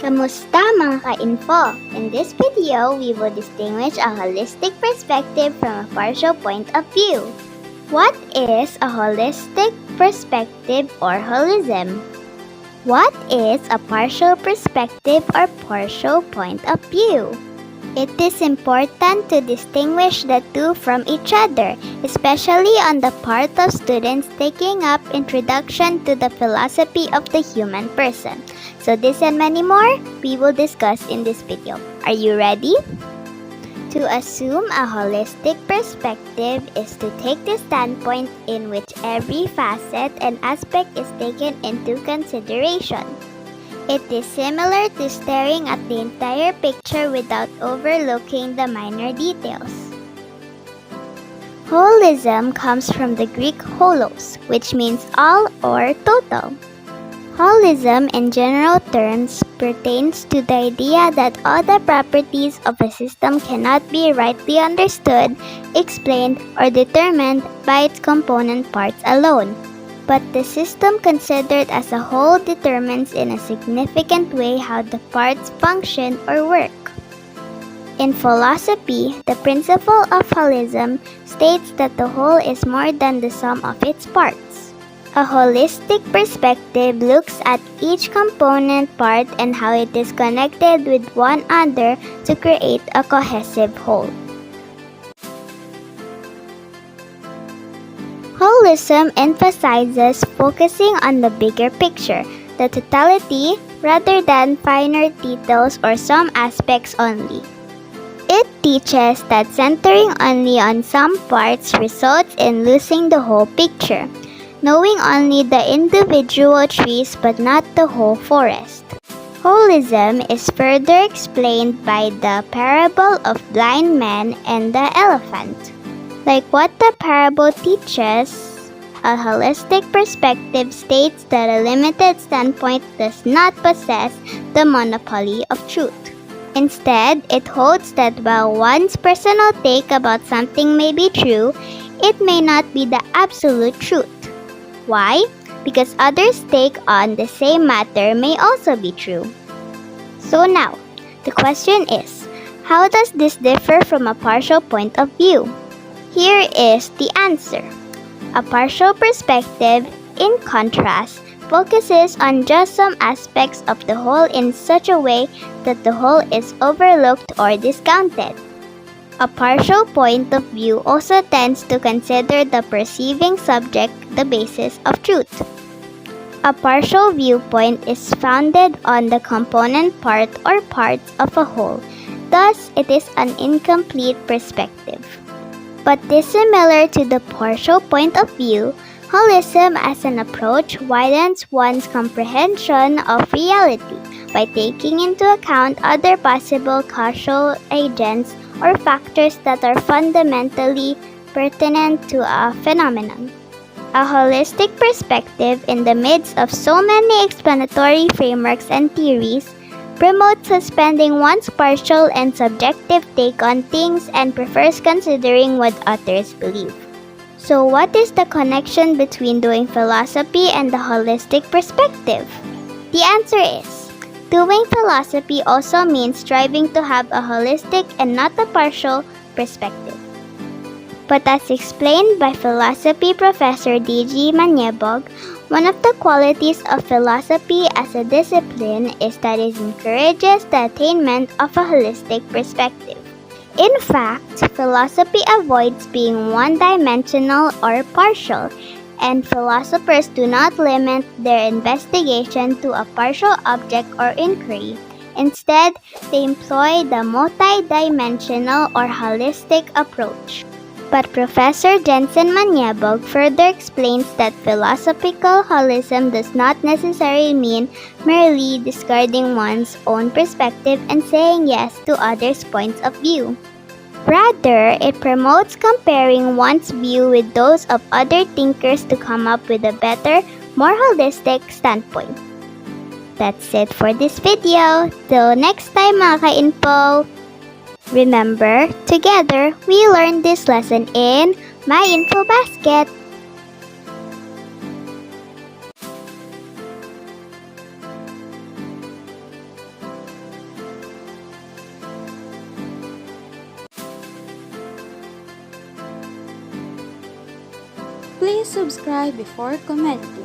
Kamusta mga ka-info? In this video, we will distinguish a holistic perspective from a partial point of view. What is a holistic perspective or holism? What is a partial perspective or partial point of view? It is important to distinguish the two from each other, especially on the part of students taking up Introduction to the Philosophy of the Human Person. So this and many more, we will discuss in this video. Are you ready? To assume a holistic perspective is to take the standpoint in which every facet and aspect is taken into consideration. It is similar to staring at the entire picture without overlooking the minor details. Holism comes from the Greek holos, which means all or total. Holism, in general terms, pertains to the idea that all the properties of a system cannot be rightly understood, explained, or determined by its component parts alone. But the system considered as a whole determines in a significant way how the parts function or work. In philosophy, the principle of holism states that the whole is more than the sum of its parts. A holistic perspective looks at each component part and how it is connected with one another to create a cohesive whole. Holism emphasizes focusing on the bigger picture, the totality, rather than finer details or some aspects only. It teaches that centering only on some parts results in losing the whole picture, knowing only the individual trees but not the whole forest. Holism is further explained by the parable of blind man and the elephant. Like what the parable teaches, a holistic perspective states that a limited standpoint does not possess the monopoly of truth. Instead, it holds that while one's personal take about something may be true, it may not be the absolute truth. Why? Because others' take on the same matter may also be true. So now, the question is, how does this differ from a partial point of view? Here is the answer. A partial perspective, in contrast, focuses on just some aspects of the whole in such a way that the whole is overlooked or discounted. A partial point of view also tends to consider the perceiving subject the basis of truth. A partial viewpoint is founded on the component part or parts of a whole, thus it is an incomplete perspective. But dissimilar to the partial point of view, holism as an approach widens one's comprehension of reality by taking into account other possible causal agents or factors that are fundamentally pertinent to a phenomenon. A holistic perspective in the midst of so many explanatory frameworks and theories promotes suspending one's partial and subjective take on things and prefers considering what others believe. So what is the connection between doing philosophy and the holistic perspective? The answer is, doing philosophy also means striving to have a holistic and not a partial perspective. But as explained by philosophy professor D.G. Maniebog, one of the qualities of philosophy as a discipline is that it encourages the attainment of a holistic perspective. In fact, philosophy avoids being one-dimensional or partial, and philosophers do not limit their investigation to a partial object or inquiry. Instead, they employ the multi-dimensional or holistic approach. But Professor Jensen Maniebog further explains that philosophical holism does not necessarily mean merely discarding one's own perspective and saying yes to others' points of view. Rather, it promotes comparing one's view with those of other thinkers to come up with a better, more holistic standpoint. That's it for this video. Till next time mga ka-info! Remember, together, we learned this lesson in My Info Basket. Please subscribe before commenting.